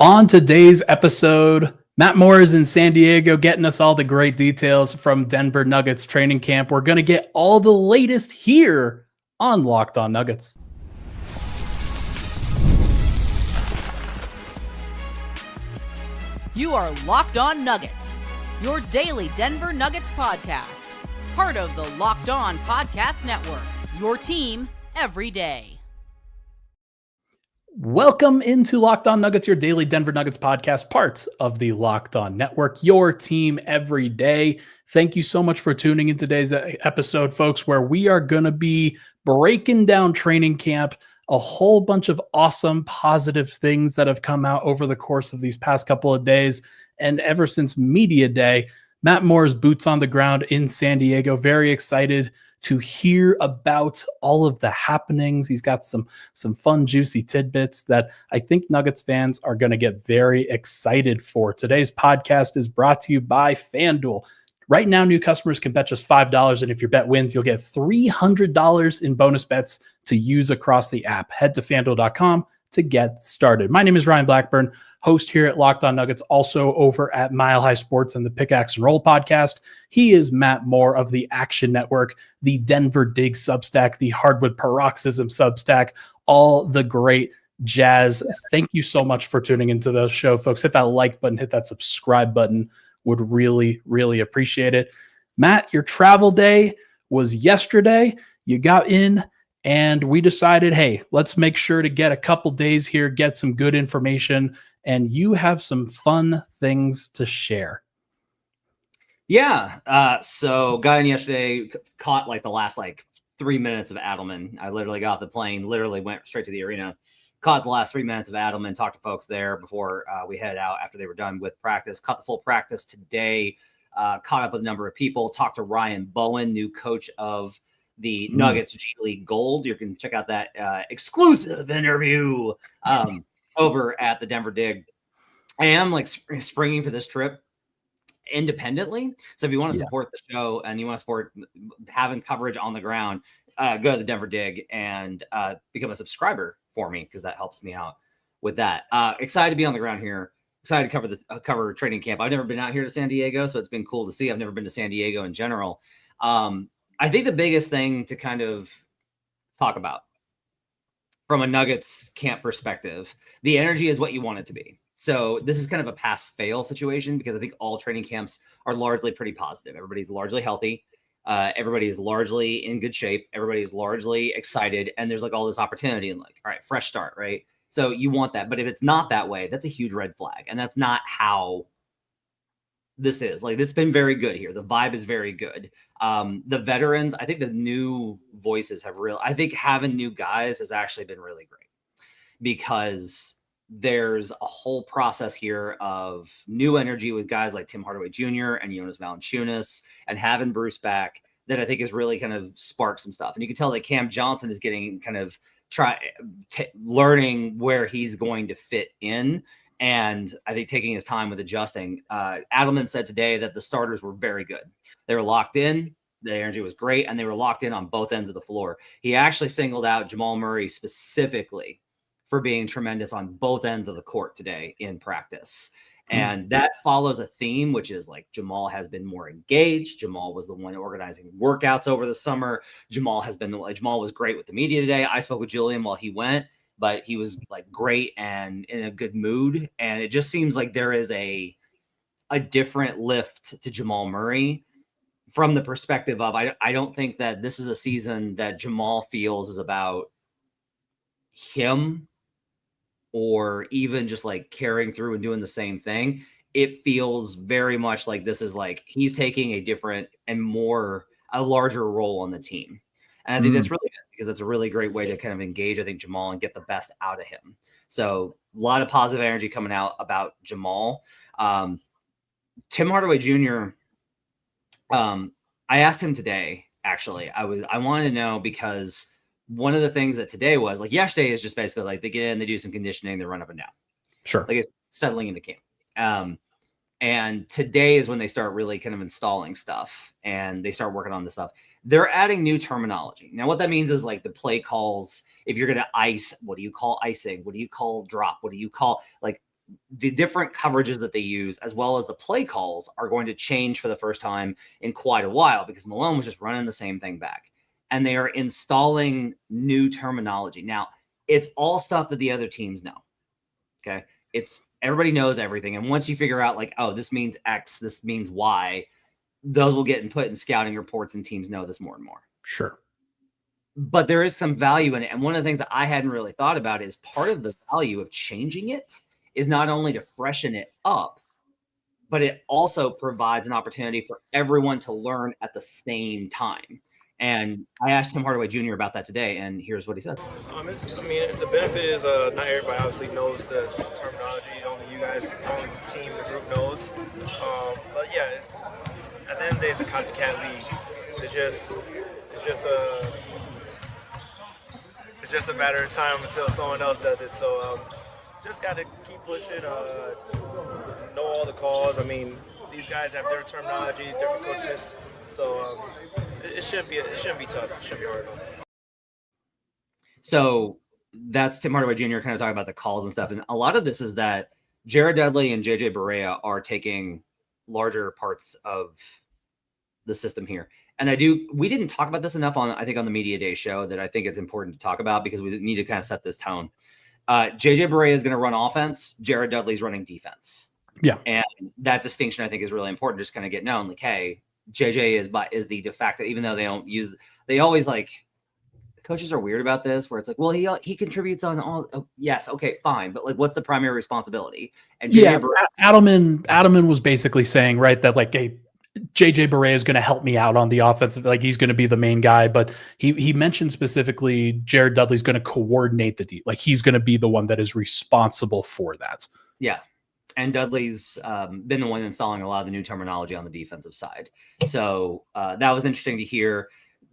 On today's episode, Matt Moore is in San Diego getting us all the great details from Denver Nuggets training camp. We're going to get all the latest here on Locked On Nuggets. You are Locked On Nuggets, your daily Denver Nuggets podcast. Part of the Locked On Podcast Network, your team every day. Welcome into Locked On Nuggets, your daily Denver Nuggets podcast, part of the Locked On Network, your team every day. Thank you so much for tuning in today's episode, folks, where we are going to be breaking down training camp, a whole bunch of awesome, positive things that have come out over the course of these past couple of days. And ever since Media Day, Matt Moore's boots on the ground in San Diego. Very excited to hear about all of the happenings. He's got some fun, juicy tidbits that I think Nuggets fans are going to get very excited for. Today's podcast is brought to you by FanDuel. Right now, new customers can bet just $5, and if your bet wins, you'll get $300 in bonus bets to use across the app. Head to FanDuel.com to get started. My name is Ryan Blackburn, host here at Locked On Nuggets, also over at Mile High Sports and the Pickaxe and Roll podcast. He is Matt Moore of the Action Network, the Denver Dig Substack, the Hardwood Paroxysm Substack, all the great jazz. Thank you so much for tuning into the show, folks. Hit that like button, hit that subscribe button. Would really, really appreciate it. Matt, your travel day was yesterday. You got in and we decided, hey, let's make sure to get a couple days here, get some good information, and you have some fun things to share. Yeah. So got in yesterday, caught the last 3 minutes of Adelman. I literally got off the plane, literally went straight to the arena, caught the last 3 minutes of Adelman, talked to folks there before we headed out after they were done with practice, caught the full practice today, caught up with a number of people, talked to Ryan Bowen, new coach of the Nuggets G League Gold. You can check out that exclusive interview over at the Denver Dig. I am springing for this trip independently. So if you want to support the show and you want to support having coverage on the ground, go to the Denver Dig and become a subscriber for me, because that helps me out with that. Excited to be on the ground here. Excited to cover the cover training camp. I've never been out here to San Diego, so it's been cool to see. I've never been to San Diego in general. I think the biggest thing to kind of talk about from a Nuggets camp perspective, the energy is what you want it to be. So this is kind of a pass-fail situation, because I think all training camps are largely pretty positive. Everybody's largely healthy. Everybody is largely in good shape. Everybody's largely excited. And there's all this opportunity and all right, fresh start, right? So you want that. But if it's not that way, that's a huge red flag. And that's not how this is. It's been very good here. The vibe is very good. The veterans, I think the new voices I think having new guys has actually been really great, because there's a whole process here of new energy with guys like Tim Hardaway Jr. and Jonas Valanciunas, and having Bruce back, that I think has really kind of sparked some stuff. And you can tell that Cam Johnson is getting kind of learning where he's going to fit in. And I think taking his time with adjusting. Adelman said today that the starters were very good. They were locked in. The energy was great, and they were locked in on both ends of the floor. He actually singled out Jamal Murray specifically for being tremendous on both ends of the court today in practice. And that follows a theme, which is Jamal has been more engaged. Jamal was the one organizing workouts over the summer. Jamal was great with the media today. I spoke with Julian while he went, but he was great and in a good mood. And it just seems like there is a different lift to Jamal Murray from the perspective of, I don't think that this is a season that Jamal feels is about him, or even just carrying through and doing the same thing. It feels very much like this is he's taking a different and a larger role on the team. And I think that's really good, because it's a really great way to kind of engage, I think, Jamal and get the best out of him. So a lot of positive energy coming out about Jamal. Tim Hardaway Jr., I asked him today, actually. I wanted to know, because one of the things that today was yesterday is just basically they get in, they do some conditioning, they run up and down. Sure. It's settling into camp. And today is when they start really kind of installing stuff, and they start working on the stuff. They're adding new terminology. Now, what that means is the play calls. If you're going to ice, what do you call icing? What do you call drop? What do you call the different coverages that they use, as well as the play calls, are going to change for the first time in quite a while, because Malone was just running the same thing back. And they are installing new terminology. Now, it's all stuff that the other teams know. Okay. Everybody knows everything. And once you figure out like, oh, this means X, this means Y, those will get put in scouting reports, and teams know this more and more. Sure. But there is some value in it. And one of the things that I hadn't really thought about is part of the value of changing it is not only to freshen it up, but it also provides an opportunity for everyone to learn at the same time. And I asked Tim Hardaway Jr. about that today, and here's what he said. I mean, the benefit is not everybody obviously knows the terminology. Only you guys, only the team, the group knows. But yeah, at the end of the day, it's a copycat league. It's just a matter of time until someone else does it. So just got to keep pushing. Know all the calls. I mean, these guys have their terminology, different coaches. So it shouldn't be tough. It shouldn't be hard. So that's Tim Hardaway Jr. kind of talking about the calls and stuff. And a lot of this is that Jared Dudley and JJ Barea are taking larger parts of the system here. And we didn't talk about this enough on the Media Day show, that I think it's important to talk about, because we need to kind of set this tone. JJ Barea is going to run offense. Jared Dudley's running defense. Yeah. And that distinction I think is really important, just kind of get known. Like, hey, JJ is the de facto, even though they always like, coaches are weird about this, where it's like, well, he contributes on all. Oh, yes. Okay, fine. But like, what's the primary responsibility? And JJ Adelman was basically saying, right, that like, hey, JJ Barea is going to help me out on the offensive. Like, he's going to be the main guy, but he mentioned specifically Jared Dudley's going to coordinate like he's going to be the one that is responsible for that. Yeah. And Dudley's been the one installing a lot of the new terminology on the defensive side. So that was interesting to hear.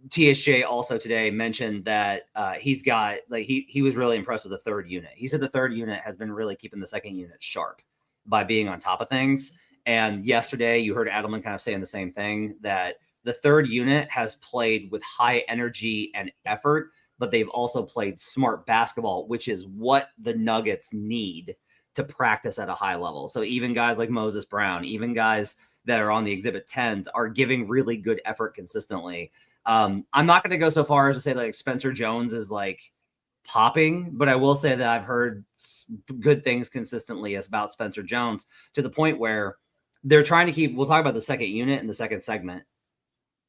TSJ also today mentioned that he's got, like, he was really impressed with the third unit. He said the third unit has been really keeping the second unit sharp by being on top of things. And yesterday you heard Adelman kind of saying the same thing, that the third unit has played with high energy and effort, but they've also played smart basketball, which is what the Nuggets need to practice at a high level. So even guys like Moses Brown, even guys that are on the Exhibit 10s are giving really good effort consistently. I'm not going to go so far as to say like Spencer Jones is like popping, but I will say that I've heard good things consistently about Spencer Jones, to the point where they're trying to keep, we'll talk about the second unit and the second segment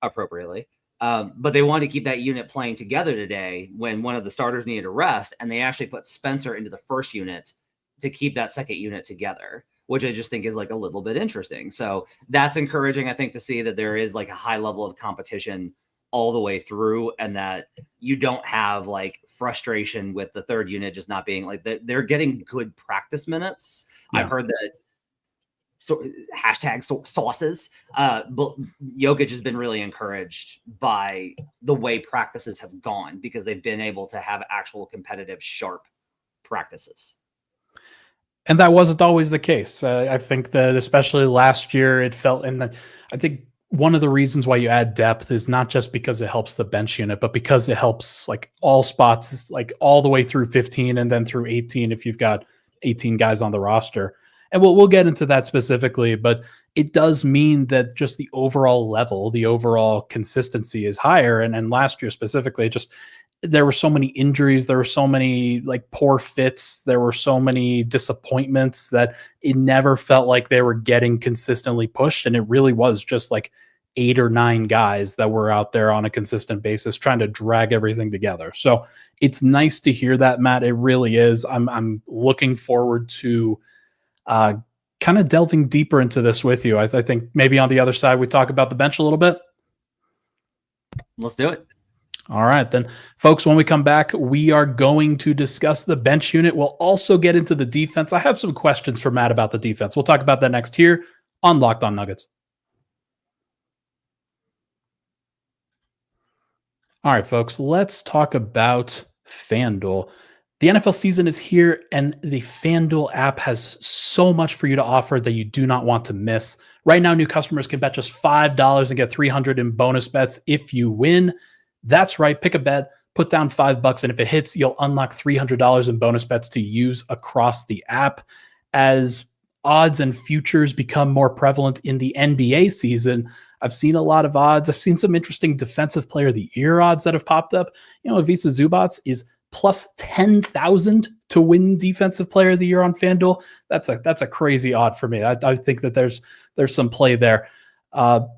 appropriately. But they wanted to keep that unit playing together today when one of the starters needed a rest, and they actually put Spencer into the first unit to keep that second unit together, which I just think is like a little bit interesting. So that's encouraging, I think, to see that there is like a high level of competition all the way through, and that you don't have like frustration with the third unit just not being like that. They're getting good practice minutes. Yeah. I've heard that. So hashtag sauces. But Jokic has been really encouraged by the way practices have gone, because they've been able to have actual competitive, sharp practices. And that wasn't always the case. I think that especially last year, it felt, and I think one of the reasons why you add depth is not just because it helps the bench unit, but because it helps like all spots, like all the way through 15 and then through 18 if you've got 18 guys on the roster. And we'll get into that specifically, but it does mean that just the overall level, the overall consistency is higher. And last year specifically, just there were so many injuries, there were so many like poor fits, there were so many disappointments that it never felt like they were getting consistently pushed. And it really was just like 8 or 9 guys that were out there on a consistent basis trying to drag everything together. So it's nice to hear that, Matt. It really is. I'm looking forward to kind of delving deeper into this with you. I think maybe on the other side, we talk about the bench a little bit. Let's do it. All right, then, folks, when we come back, we are going to discuss the bench unit. We'll also get into the defense. I have some questions for Matt about the defense. We'll talk about that next here on Locked On Nuggets. All right, folks, let's talk about FanDuel. The NFL season is here, and the FanDuel app has so much for you to offer that you do not want to miss. Right now, new customers can bet just $5 and get $300 in bonus bets if you win. That's right. Pick a bet, put down $5, and if it hits, you'll unlock $300 in bonus bets to use across the app. as odds and futures become more prevalent in the NBA season, I've seen a lot of odds. I've seen some interesting defensive player of the year odds that have popped up. Ivica Zubac is plus 10,000 to win defensive player of the year on FanDuel. That's a crazy odd for me. I think that there's some play there. So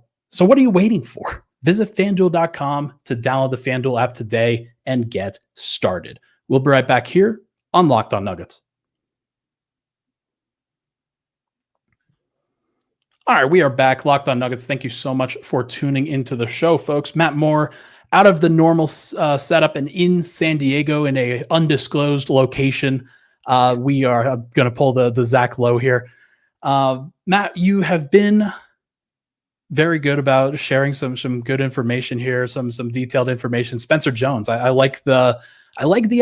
what are you waiting for? Visit FanDuel.com to download the FanDuel app today and get started. We'll be right back here on Locked On Nuggets. All right, we are back. Locked On Nuggets. Thank you so much for tuning into the show, folks. Matt Moore, out of the normal setup and in San Diego in a undisclosed location. We are going to pull the Zach Lowe here. Matt, you have been very good about sharing some good information here, some detailed information. Spencer Jones, I like the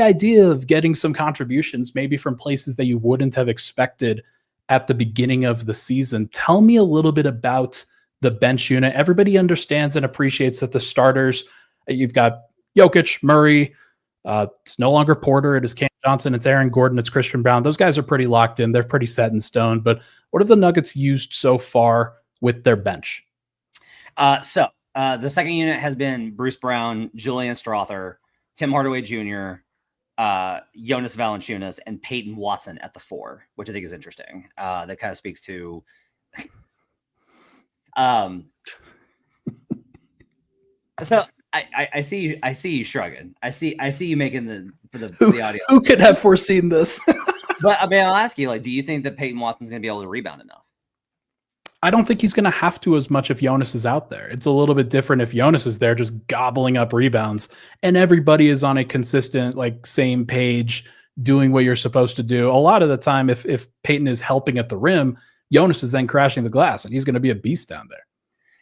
idea of getting some contributions, maybe from places that you wouldn't have expected at the beginning of the season. Tell me a little bit about the bench unit. Everybody understands and appreciates that the starters, you've got Jokic, Murray, it's no longer Porter, it is Cam Johnson, it's Aaron Gordon, it's Christian Brown. Those guys are pretty locked in. They're pretty set in stone. But what have the Nuggets used so far with their bench? So the second unit has been Bruce Brown, Julian Strawther, Tim Hardaway Jr., Jonas Valanciunas, and Peyton Watson at the 4, which I think is interesting. That kind of speaks to so I see you shrugging. I see you making the audio. Who could have foreseen this? But I mean, I'll ask you, do you think that Peyton Watson's going to be able to rebound enough? I don't think he's going to have to as much if Jonas is out there. It's a little bit different if Jonas is there just gobbling up rebounds and everybody is on a consistent, same page, doing what you're supposed to do. A lot of the time, if Peyton is helping at the rim, Jonas is then crashing the glass and he's going to be a beast down there.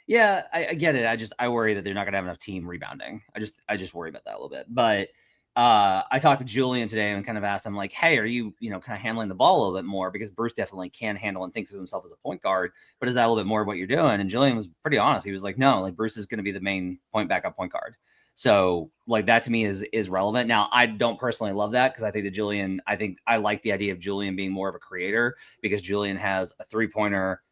Yeah, I get it. I worry that they're not going to have enough team rebounding. I just worry about that a little bit. But I talked to Julian today and kind of asked him hey, are you, kind of handling the ball a little bit more? Because Bruce definitely can handle and thinks of himself as a point guard, but is that a little bit more of what you're doing? And Julian was pretty honest. He was like, no, Bruce is going to be the main backup point guard. So that to me is relevant. Now, I don't personally love that because I think I like the idea of Julian being more of a creator because Julian has a 3-pointer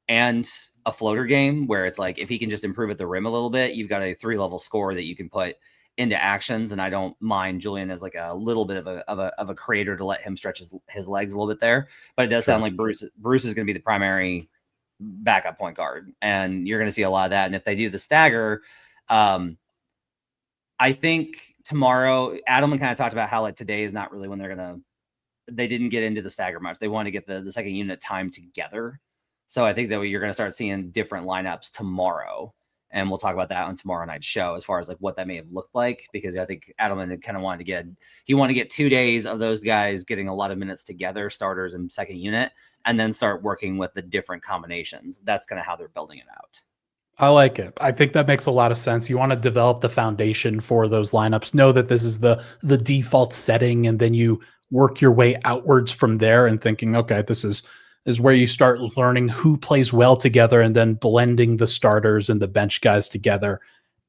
and a floater game where it's if he can just improve at the rim a little bit, you've got a 3-level score that you can put into actions. And I don't mind Julian as a little bit of a creator to let him stretch his legs a little bit there. But it does sound like Bruce is going to be the primary backup point guard. And you're going to see a lot of that. And if they do the stagger, I think tomorrow, Adelman kind of talked about how today is not really when they didn't get into the stagger much. They want to get the second unit time together. So I think that you're going to start seeing different lineups tomorrow. And we'll talk about that on tomorrow night's show as far as what that may have looked like, because I think Adelman kind of wanted to get 2 days of those guys getting a lot of minutes together, starters and second unit, and then start working with the different combinations. That's kind of how they're building it out. I like it. I think that makes a lot of sense. You want to develop the foundation for those lineups, know that this is the default setting, and then you work your way outwards from there and thinking, okay, this is where you start learning who plays well together and then blending the starters and the bench guys together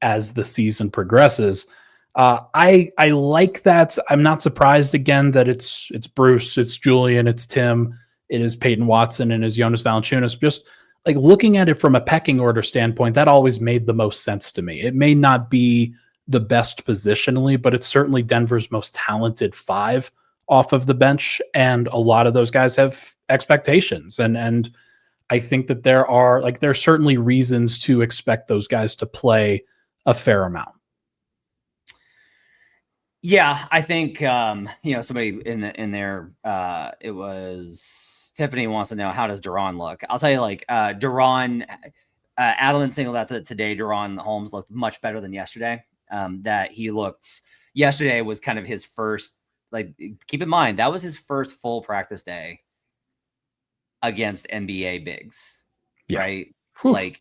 as the season progresses. I like that. I'm not surprised again that it's Bruce, it's Julian, it's Tim, it is Peyton Watson, and is Jonas Valanciunas. Just looking at it from a pecking order standpoint, that always made the most sense to me. It may not be the best positionally, but it's certainly Denver's most talented 5 off of the bench, and a lot of those guys have expectations, and I think that there are certainly reasons to expect those guys to play a fair amount. Yeah, I think somebody in there it was Tiffany wants to know, how does DaRon look? I'll tell you, DaRon, Adelman singled out that today DaRon Holmes looked much better than yesterday. That he looked yesterday was kind of his first. Keep in mind, that was his first full practice day against NBA bigs, right? Whew.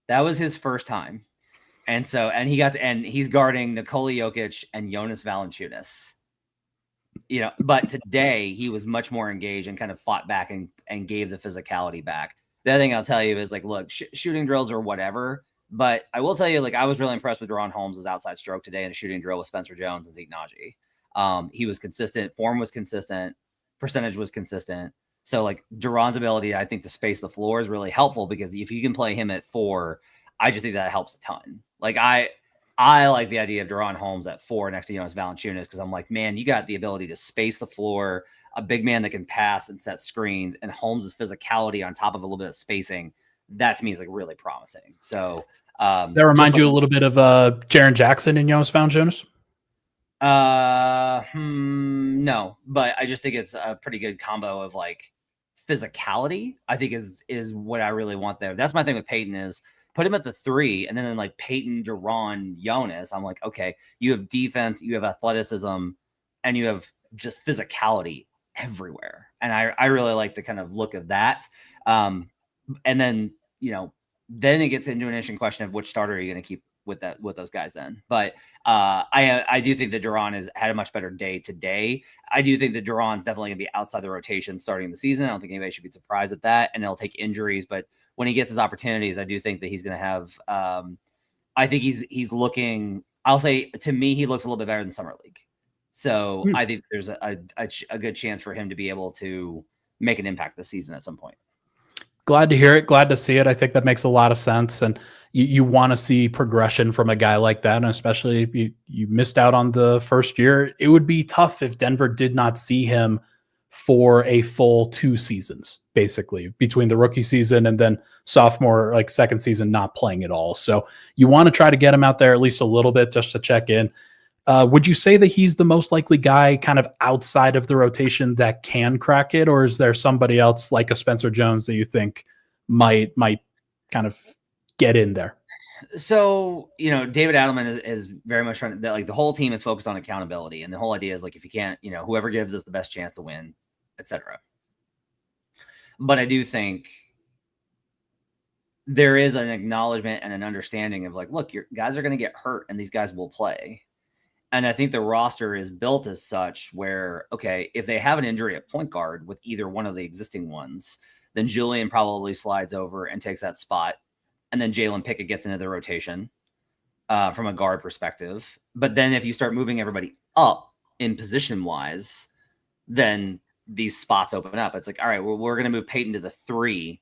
That was his first time. And he's guarding Nikola Jokic and Jonas Valanciunas, but today he was much more engaged and kind of fought back and gave the physicality back. The other thing I'll tell you is look, shooting drills or whatever, but I will tell you, I was really impressed with DaRon Holmes' outside stroke today in a shooting drill with Spencer Jones and Zeke Naji. He was consistent. Form was consistent. Percentage was consistent. So like DaRon's ability, I think, to space the floor is really helpful, because if you can play him at 4, I just think that helps a ton. Like I like the idea of DaRon Holmes at 4 next to Jonas Valanciunas, because I'm like, man, you got the ability to space the floor, a big man that can pass and set screens, and Holmes' physicality on top of a little bit of spacing. That to me is like really promising. So does that remind you a little bit of Jaren Jackson and Jonas Valanciunas? No, but I just think it's a pretty good combo of like physicality. I think is what I really want there. That's my thing with Peyton, is put him at the 3, and then like Peyton, DaRon, Jonas. I'm like, okay, you have defense, you have athleticism, and you have just physicality everywhere. And I really like the kind of look of that. And then, then it gets into an interesting question of which starter are you going to keep with those guys then. But I do think that DaRon has had a much better day today. I do think that DaRon's definitely going to be outside the rotation starting the season. I don't think anybody should be surprised at that, and it'll take injuries. But when he gets his opportunities, I do think that he's going to have I think he's looking, I'll say, to me, he looks a little bit better than Summer League. So I think there's a good chance for him to be able to make an impact this season at some point. Glad to hear it. Glad to see it. I think that makes a lot of sense. And you want to see progression from a guy like that. And especially if you missed out on the first year, it would be tough if Denver did not see him for a full 2 seasons, basically, between the rookie season and then sophomore, like second season, not playing at all. So you want to try to get him out there at least a little bit just to check in. Would you say that he's the most likely guy kind of outside of the rotation that can crack it? Or is there somebody else like a Spencer Jones that you think might kind of get in there? So, David Adelman is very much trying to, like, the whole team is focused on accountability. And the whole idea is like, if you can't, whoever gives us the best chance to win, etc. But I do think there is an acknowledgement and an understanding of like, look, your guys are going to get hurt and these guys will play. And I think the roster is built as such where, okay, if they have an injury at point guard with either one of the existing ones, then Julian probably slides over and takes that spot. And then Jalen Pickett gets into the rotation from a guard perspective. But then if you start moving everybody up in position-wise, then these spots open up. It's like, all right, we're going to move Peyton to the 3,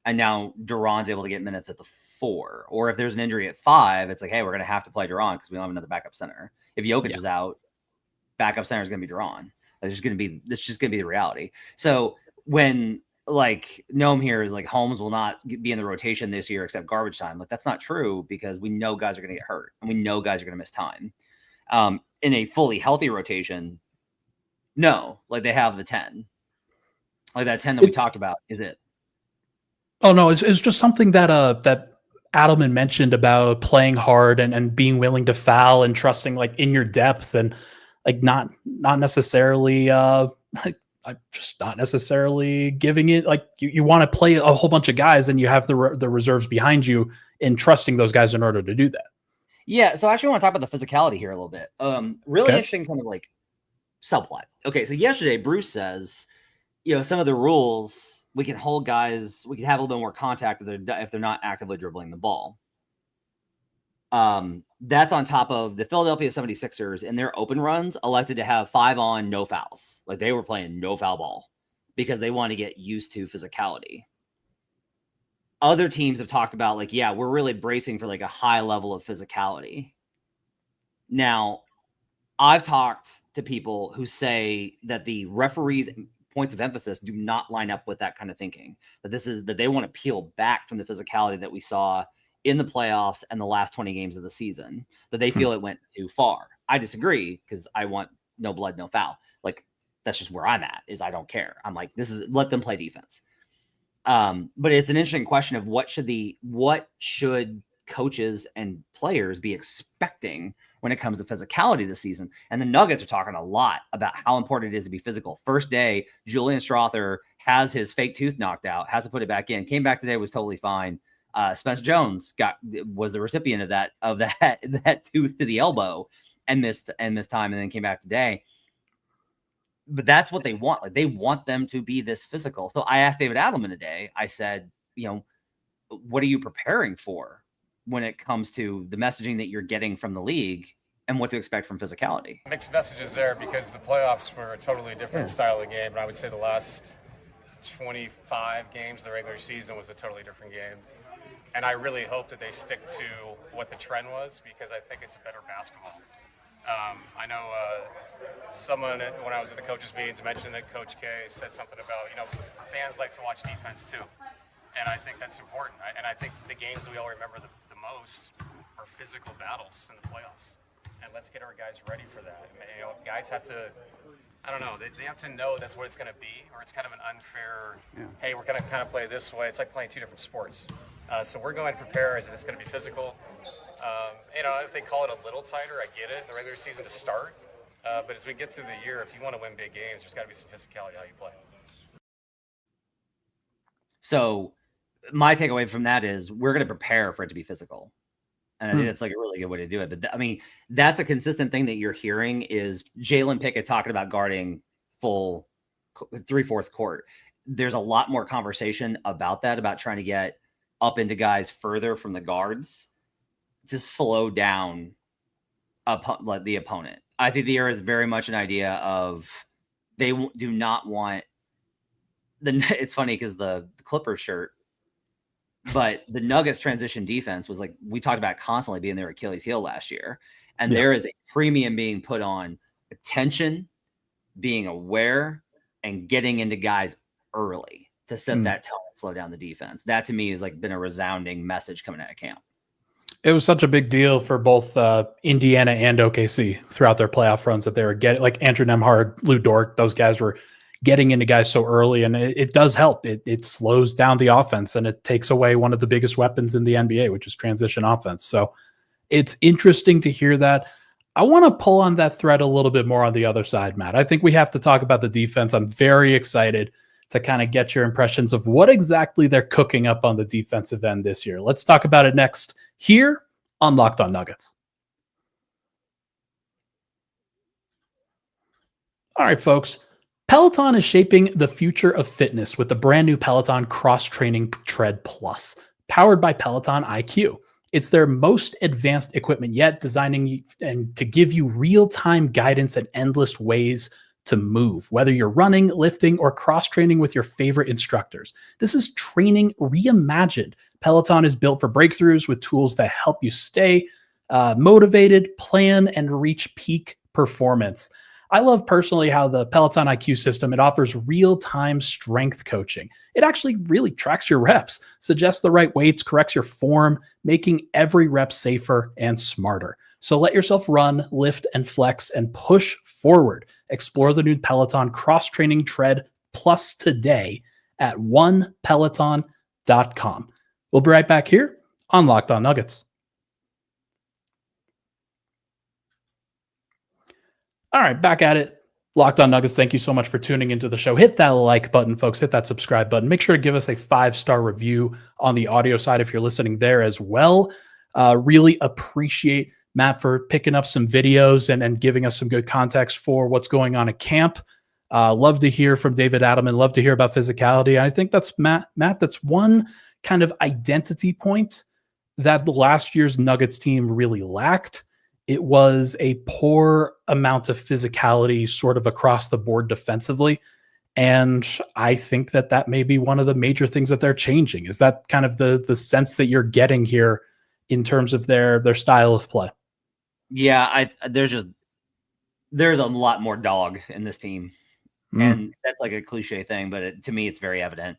and now DaRon's able to get minutes at the 4. Or if there's an injury at 5, it's like, hey, we're going to have to play DaRon because we don't have another backup center. If Jokic is out, backup center is going to be DaRon. That's just going to be the reality. So when like Noam here is like, Holmes will not be in the rotation this year except garbage time. Like, that's not true, because we know guys are going to get hurt and we know guys are going to miss time. In a fully healthy rotation, no, like they have the 10. Like that 10 that we talked about is it. Oh no, it's just something that that Adelman mentioned about playing hard and being willing to foul and trusting like in your depth, and like not necessarily just not necessarily giving it like you want to play a whole bunch of guys and you have the reserves behind you, and trusting those guys in order to do that. Yeah. So I actually want to talk about the physicality here a little bit. Really interesting kind of like subplot. Okay. So yesterday Bruce says, some of the rules, we can hold guys, we can have a little bit more contact if they're not actively dribbling the ball. That's on top of the Philadelphia 76ers in their open runs elected to have 5 on, no fouls. Like they were playing no foul ball because they want to get used to physicality. Other teams have talked about like, yeah, we're really bracing for like a high level of physicality. Now, I've talked to people who say that the referees' points of emphasis do not line up with that kind of thinking. That they want to peel back from the physicality that we saw in the playoffs and the last 20 games of the season, that they feel it went too far. I disagree, because I want no blood, no foul. Like, that's just where I'm at, is I don't care. I'm like, let them play defense. But it's an interesting question of what should coaches and players be expecting when it comes to physicality this season. And the Nuggets are talking a lot about how important it is to be physical. First day, Julian Strother has his fake tooth knocked out, has to put it back in, came back today, was totally fine. Spencer Jones was the recipient of that tooth to the elbow and missed time, and then came back today. But that's what they want. Like, they want them to be this physical. So I asked David Adelman today, I said, what are you preparing for when it comes to the messaging that you're getting from the league and what to expect from physicality? Mixed messages there, because the playoffs were a totally different style of game. And I would say the last 25 games of the regular season was a totally different game. And I really hope that they stick to what the trend was, because I think it's better basketball. I know someone, when I was at the coaches' meetings, mentioned that Coach K said something about, fans like to watch defense too. And I think that's important. And I think the games we all remember the most are physical battles in the playoffs. And let's get our guys ready for that. Guys have to, I don't know, they have to know that's what it's going to be, or it's kind of an unfair, hey, we're going to kind of play this way. It's like playing two different sports. So we're going to prepare as if it's going to be physical. If they call it a little tighter, I get it, the regular season to start. But as we get through the year, if you want to win big games, there's got to be some physicality how you play. So my takeaway from that is we're going to prepare for it to be physical. And I think that's like a really good way to do it. But that's a consistent thing that you're hearing is Jalen Pickett talking about guarding full 3/4 court. There's a lot more conversation about that, about trying to get up into guys further from the guards to slow down the opponent. I think there is very much an idea of they do not want it's funny because the Clippers shirt, but the Nuggets transition defense was like we talked about constantly being their Achilles heel last year. And there is a premium being put on attention, being aware, and getting into guys early to set that tone and slow down the defense. That to me has like been a resounding message coming out of camp. It was such a big deal for both Indiana and OKC throughout their playoff runs that they were getting, like Andrew Nembhard, Lou Dort, those guys were getting into guys so early, and it does help. It slows down the offense, and it takes away one of the biggest weapons in the NBA, which is transition offense. So it's interesting to hear that. I want to pull on that thread a little bit more on the other side, Matt. I think we have to talk about the defense. I'm very excited to kind of get your impressions of what exactly they're cooking up on the defensive end this year. Let's talk about it next here on Locked On Nuggets. All right, folks. Peloton is shaping the future of fitness with the brand new Peloton Cross Training Tread Plus, powered by Peloton IQ. It's their most advanced equipment yet, designing and to give you real-time guidance and endless ways to move, whether you're running, lifting, or cross-training with your favorite instructors. This is training reimagined. Peloton is built for breakthroughs with tools that help you stay motivated, plan, and reach peak performance. I love personally how the Peloton IQ system, it offers real-time strength coaching. It actually really tracks your reps, suggests the right weights, corrects your form, making every rep safer and smarter. So let yourself run, lift, and flex and push forward. Explore the new Peloton Cross Training Tread Plus today at onepeloton.com. We'll be right back here on Locked On Nuggets. All right, back at it. Locked On Nuggets, thank you so much for tuning into the show. Hit that like button, folks. Hit that subscribe button. Make sure to give us a 5-star review on the audio side if you're listening there as well. Really appreciate Matt for picking up some videos and giving us some good context for what's going on at camp. Love to hear from David Adelman. Love to hear about physicality. I think that's Matt, that's one kind of identity point that the last year's Nuggets team really lacked. It was a poor amount of physicality sort of across the board defensively. And I think that may be one of the major things that they're changing. Is that kind of the sense that you're getting here in terms of their style of play? Yeah, there's a lot more dog in this team. And that's like a cliche thing, but to me, it's very evident.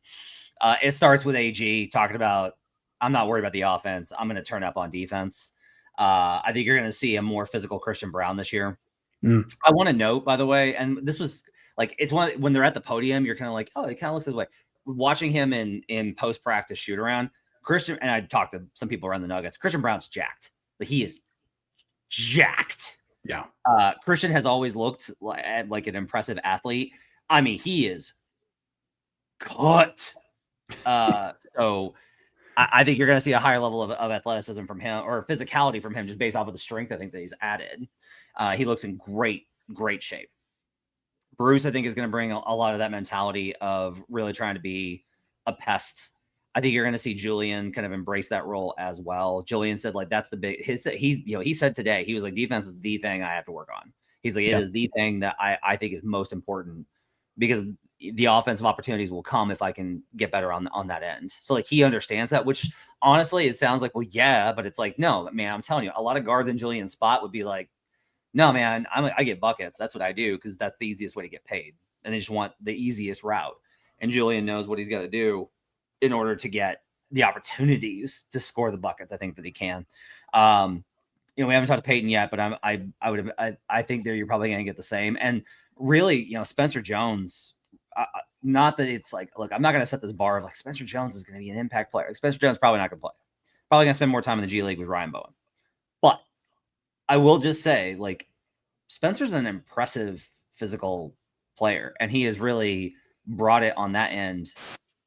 It starts with AG talking about, I'm not worried about the offense. I'm going to turn up on defense. I think you're going to see a more physical Christian Braun this year. I want to note, by the way, and this was like, it's when they're at the podium, you're kind of like, oh, it kind of looks this way. Watching him in post-practice shoot around, Christian, and I talked to some people around the Nuggets, Christian Braun's jacked, but he is jacked. Yeah. Christian has always looked like an impressive athlete. I mean, he is cut. So I think you're going to see a higher level of athleticism from him, or physicality from him, just based off of the strength I think that he's added. He looks in great shape. Bruce, I think, is going to bring a lot of that mentality of really trying to be a pest. I think you're going to see Julian kind of embrace that role as well. Julian said, like, that's the big, he said today, he was like, defense is the thing I have to work on. He's like, it is the thing that I think is most important, because the offensive opportunities will come if I can get better on that end. So like he understands that, which honestly, it sounds like, well, yeah, but it's like, no, man, I'm telling you, a lot of guards in Julian's spot would be like, no, man, I get buckets. That's what I do because that's the easiest way to get paid. And they just want the easiest route. And Julian knows what he's got to do in order to get the opportunities to score the buckets. I think that he can. We haven't talked to Peyton yet, but I think you're probably going to get the same. And really, Spencer Jones, not that it's like, look, I'm not going to set this bar of like Spencer Jones is going to be an impact player. Like, Spencer Jones is probably not going to play. Probably going to spend more time in the G League with Ryan Bowen. But I will just say, like, Spencer's an impressive physical player, and he has really brought it on that end,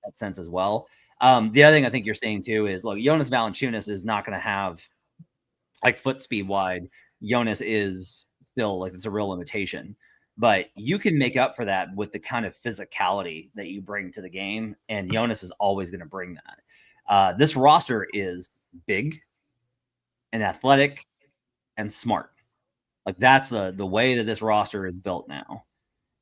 that sense as well. The other thing I think you're seeing too is, look, Jonas Valanciunas is not going to have like foot speed wide. Jonas is still like, it's a real limitation, but you can make up for that with the kind of physicality that you bring to the game. And Jonas is always going to bring that. This roster is big and athletic and smart. Like that's the way that this roster is built now.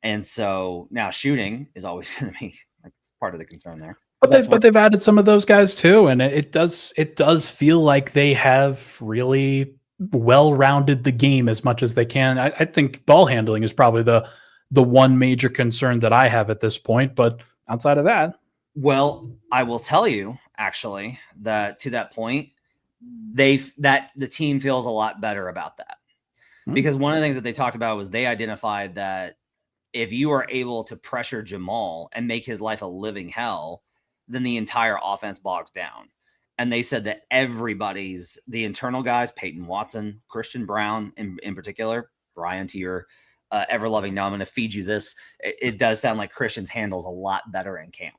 And so now shooting is always going to be like part of the concern there. But they've added some of those guys too, and it does feel like they have really well-rounded the game as much as they can. I think ball handling is probably the one major concern that I have at this point. But outside of that, well, I will tell you actually that to that point, the team feels a lot better about that. Because one of the things that they talked about was they identified that if you are able to pressure Jamal and make his life a living hell, then the entire offense bogs down. And they said that the internal guys, Peyton Watson, Christian Brown in particular, Brian, to your ever-loving, no, I'm going to feed you this. It does sound like Christian's handles a lot better in camp.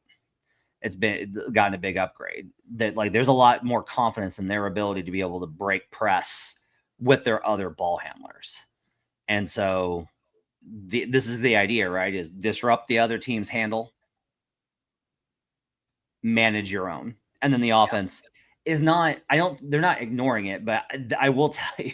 It's gotten a big upgrade. That like there's a lot more confidence in their ability to be able to break press with their other ball handlers. And so this is the idea, right? Is disrupt the other team's handle, manage your own. And then the offense is not, they're not ignoring it, but I will tell you,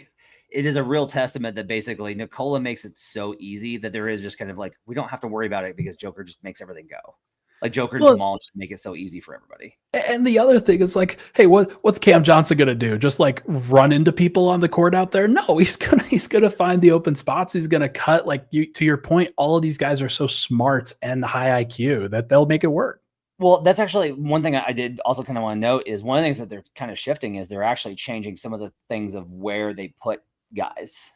it is a real testament that basically Nikola makes it so easy that there is just kind of like, we don't have to worry about it because Joker just makes everything go. Like Joker and Jamal just make it so easy for everybody. And the other thing is like, hey, what's Cam Johnson gonna do? Just like run into people on the court out there? No, he's gonna find the open spots. He's gonna cut. Like to your point, all of these guys are so smart and high IQ that they'll make it work. Well, that's actually one thing I did also kind of want to note is one of the things that they're kind of shifting is they're actually changing some of the things of where they put guys.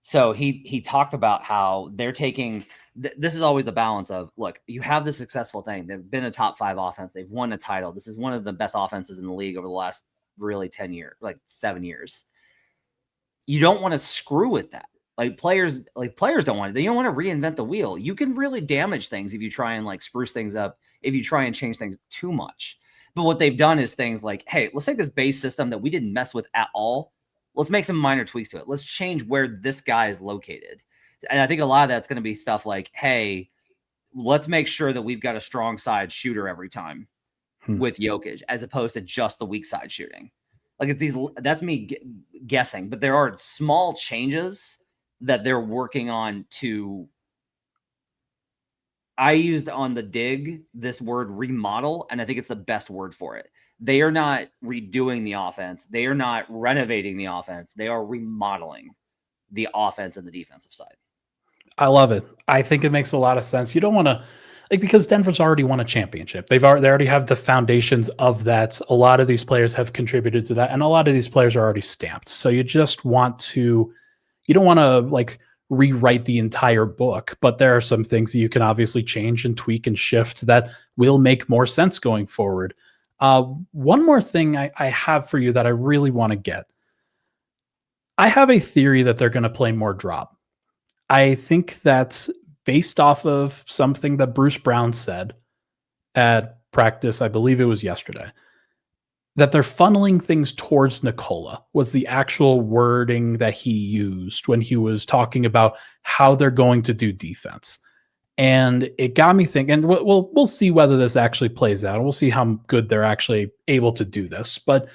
So he talked about how they're taking. This is always the balance of, look, you have this successful thing. They've been a top 5 offense. They've won a title. This is one of the best offenses in the league over the last really 10 years, like 7 years. You don't want to screw with that. Like players don't want it. They don't want to reinvent the wheel. You can really damage things if you try and like spruce things up, if you try and change things too much. But what they've done is things like, hey, let's take this base system that we didn't mess with at all. Let's make some minor tweaks to it. Let's change where this guy is located. And I think a lot of that's going to be stuff like, hey, let's make sure that we've got a strong side shooter every time with Jokic, as opposed to just the weak side shooting. Like that's me guessing, but there are small changes that they're working on I used on the dig this word remodel, and I think it's the best word for it. They are not redoing the offense. They are not renovating the offense. They are remodeling the offense and the defensive side. I love it. I think it makes a lot of sense. You don't want to, like, because Denver's already won a championship. They already have the foundations of that. A lot of these players have contributed to that, and a lot of these players are already stamped. So you just want to, you don't want to like rewrite the entire book, but there are some things that you can obviously change and tweak and shift that will make more sense going forward. One more thing I have for you that I really want to get. I have a theory that they're going to play more drop. I think that's based off of something that Bruce Brown said at practice, I believe it was yesterday, that they're funneling things towards Nikola was the actual wording that he used when he was talking about how they're going to do defense. And it got me thinking, and we'll see whether this actually plays out. We'll see how good they're actually able to do this. But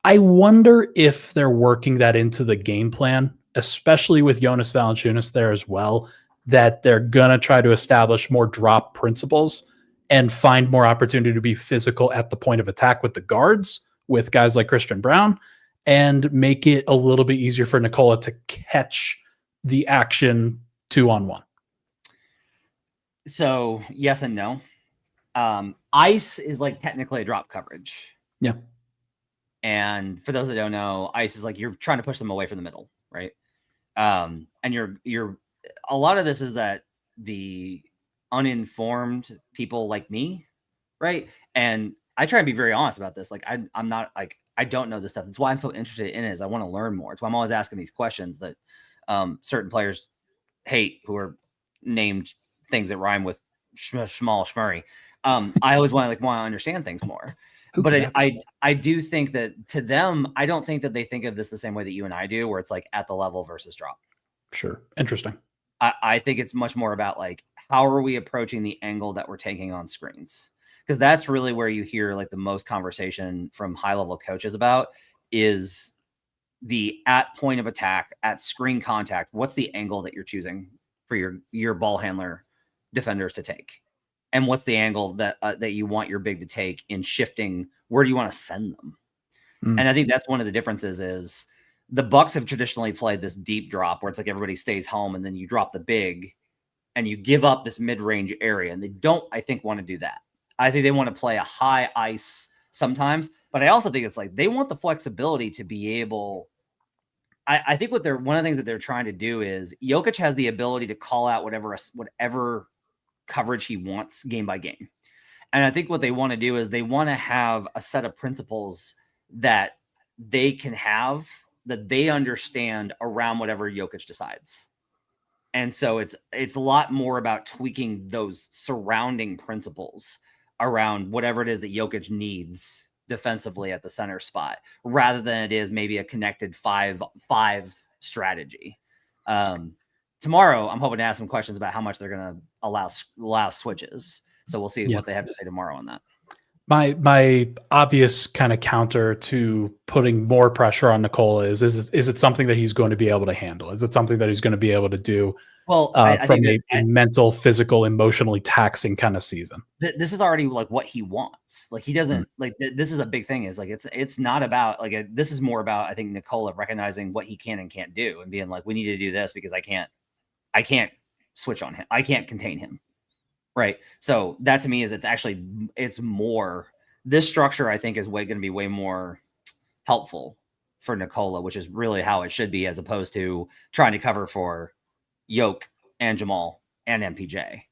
I wonder if they're working that into the game plan, especially with Jonas Valanciunas there as well, that they're going to try to establish more drop principles and find more opportunity to be physical at the point of attack with the guards, with guys like Christian Brown, and make it a little bit easier for Nikola to catch the action 2-on-1. So yes and no. Ice is like technically a drop coverage. Yeah. And for those that don't know, ice is like you're trying to push them away from the middle, right? And you're a lot of this is that the uninformed people like me, right? And I try and be very honest about this. Like I'm not like, I don't know this stuff. That's why I'm so interested in it, is I want to learn more. It's why I'm always asking these questions that certain players hate, who are named things that rhyme with Jamal Murray. I always want to understand things more. But I do think that to them, I don't think that they think of this the same way that you and I do, where it's like at the level versus drop. Sure. Interesting. I think it's much more about like, how are we approaching the angle that we're taking on screens? Because that's really where you hear like the most conversation from high level coaches about, is the at point of attack, at screen contact. What's the angle that you're choosing for your ball handler defenders to take? And what's the angle that you want your big to take in shifting? Where do you want to send them? And I think that's one of the differences is the Bucks have traditionally played this deep drop where it's like everybody stays home and then you drop the big and you give up this mid-range area. And they don't, I think, want to do that. I think they want to play a high ice sometimes, but I also think it's like they want the flexibility to be able. I think one of the things that they're trying to do is Jokic has the ability to call out whatever coverage he wants game by game. And I think what they want to do is they want to have a set of principles that they can have, that they understand around whatever Jokic decides. And so it's a lot more about tweaking those surrounding principles around whatever it is that Jokic needs defensively at the center spot, rather than it is maybe a connected 5-5 strategy. Tomorrow, I'm hoping to ask some questions about how much they're going to allow switches. So we'll see what they have to say tomorrow on that. My obvious kind of counter to putting more pressure on Nikola is it something that he's going to be able to handle? Is it something that he's going to be able to do from a mental, physical, emotionally taxing kind of season? This is already like what he wants. Like he doesn't like this is a big thing, is like it's not about like this is more about, I think, Nikola recognizing what he can and can't do and being like, we need to do this because I can't switch on him. I can't contain him. Right. So that to me is it's more, this structure I think is going to be way more helpful for Nikola, which is really how it should be, as opposed to trying to cover for Yoke and Jamal and MPJ.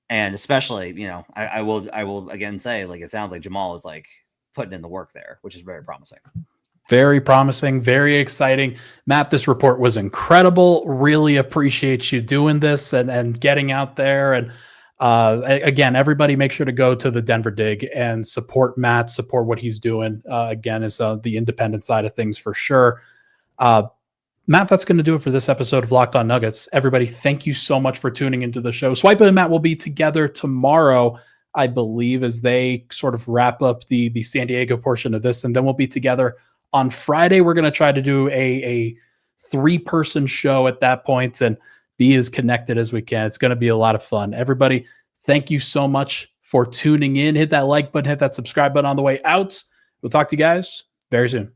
And especially, I will again say, like, it sounds like Jamal is like putting in the work there, which is very promising. Very promising, very exciting. Matt, this report was incredible. Really appreciate you doing this and getting out there. And again, everybody make sure to go to the Denver Dig and support Matt, support what he's doing. Again, is the independent side of things for sure. Matt, that's going to do it for this episode of Locked On Nuggets. Everybody, thank you so much for tuning into the show. Swipa and Matt will be together tomorrow, I believe, as they sort of wrap up the San Diego portion of this, and then we'll be together on Friday. We're going to try to do a 3-person show at that point and be as connected as we can. It's going to be a lot of fun. Everybody, thank you so much for tuning in. Hit that like button, hit that subscribe button on the way out. We'll talk to you guys very soon.